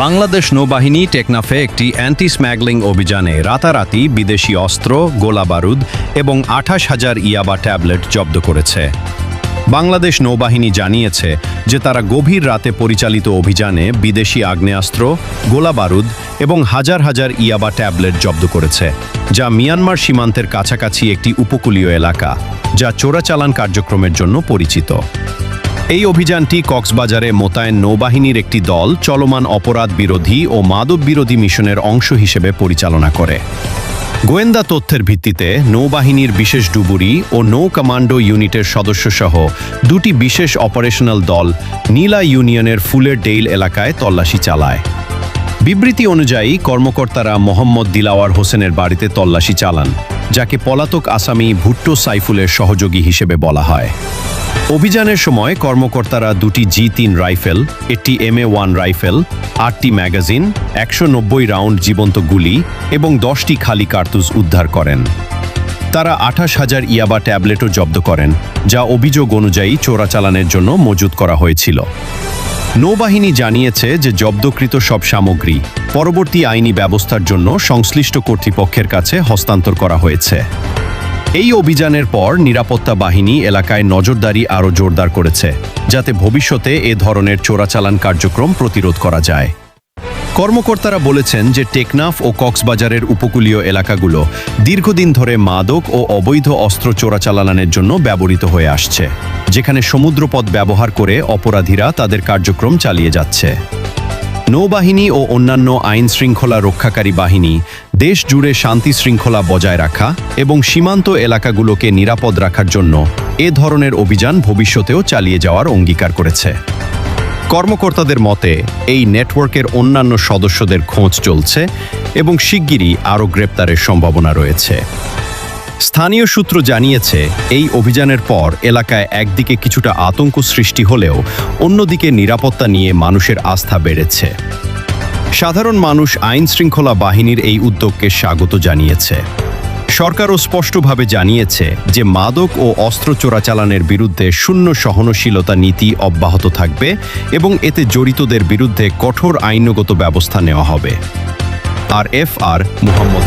বাংলাদেশ নৌবাহিনী টেকনাফে একটি অ্যান্টি স্ম্যাগলিং অভিযানে রাতারাতি বিদেশি অস্ত্র, গোলাবারুদ এবং 28,000 ইয়াবা ট্যাবলেট জব্দ করেছে। বাংলাদেশ নৌবাহিনী জানিয়েছে যে তারা গভীর রাতে পরিচালিত অভিযানে বিদেশি আগ্নেয়াস্ত্র, গোলাবারুদ এবং হাজার হাজার ইয়াবা ট্যাবলেট জব্দ করেছে, যা মিয়ানমার সীমান্তের কাছাকাছি একটি উপকূলীয় এলাকা, যা চোরাচালান কার্যক্রমের জন্য পরিচিত। এই অভিযানটি কক্সবাজারে মোতায়েন নৌবাহিনীর একটি দল চলমান অপরাধ বিরোধী ও মাদক বিরোধী মিশনের অংশ হিসেবে পরিচালনা করে। গোয়েন্দা তথ্যের ভিত্তিতে নৌবাহিনীর বিশেষ ডুবুরি ও নৌ কমান্ডো ইউনিটের সদস্যসহ দুটি বিশেষ অপারেশনাল দল নীলা ইউনিয়নের ফুলের ডেইল এলাকায় তল্লাশি চালায়। বিবৃতি অনুযায়ী কর্মকর্তারা মোহাম্মদ দিলাওয়ার হোসেনের বাড়িতে তল্লাশি চালান, যাকে পলাতক আসামি ভুট্টো সাইফুলের সহযোগী হিসেবে বলা হয়। অভিযানের সময় কর্মকর্তারা দুটি G3 রাইফেল, একটি MA1 রাইফেল, 8টি ম্যাগাজিন, 190 রাউন্ড জীবন্ত গুলি এবং 10টি খালি কার্তুজ উদ্ধার করেন। তারা 28,000 ইয়াবা ট্যাবলেটও জব্দ করেন, যা অভিযোগ অনুযায়ী চোরাচালানের জন্য মজুত করা হয়েছিল। নৌবাহিনী জানিয়েছে যে জব্দকৃত সব সামগ্রী পরবর্তী আইনি ব্যবস্থার জন্য সংশ্লিষ্ট কর্তৃপক্ষের কাছে হস্তান্তর করা হয়েছে। এই অভিযানের পর নিরাপত্তা বাহিনী এলাকায় নজরদারি আরও জোরদার করেছে, যাতে ভবিষ্যতে এ ধরনের চোরাচালান কার্যক্রম প্রতিরোধ করা যায়। কর্মকর্তারা বলেছেন যে টেকনাফ ও কক্সবাজারের উপকূলীয় এলাকাগুলো দীর্ঘদিন ধরে মাদক ও অবৈধ অস্ত্র চোরাচালানের জন্য ব্যবহৃত হয়ে আসছে, যেখানে সমুদ্রপথ ব্যবহার করে অপরাধীরা তাদের কার্যক্রম চালিয়ে যাচ্ছে। নৌবাহিনী ও অন্যান্য আইন শৃঙ্খলা রক্ষাকারী বাহিনী দেশ জুড়ে শান্তি শৃঙ্খলা বজায় রাখা এবং সীমান্ত এলাকাগুলোকে নিরাপদ রাখার জন্য এ ধরনের অভিযান ভবিষ্যতেও চালিয়ে যাওয়ার অঙ্গীকার করেছে। কর্মকর্তাদের মতে এই নেটওয়ার্কের অন্যান্য সদস্যদের খোঁজ চলছে এবং শিগগিরই আরও গ্রেপ্তারের সম্ভাবনা রয়েছে। স্থানীয় সূত্র জানিয়েছে, এই অভিযানের পর এলাকায় একদিকে কিছুটা আতঙ্ক সৃষ্টি হলেও অন্যদিকে নিরাপত্তা নিয়ে মানুষের আস্থা বেড়েছে। সাধারণ মানুষ আইন শৃঙ্খলা বাহিনীর এই উদ্যোগকে স্বাগত জানিয়েছে। সরকারও স্পষ্টভাবে জানিয়েছে যে মাদক ও অস্ত্র চোরাচালানের বিরুদ্ধে শূন্য সহনশীলতা নীতি অব্যাহত থাকবে এবং এতে জড়িতদের বিরুদ্ধে কঠোর আইনগত ব্যবস্থা নেওয়া হবে। আর মুহাম্মদ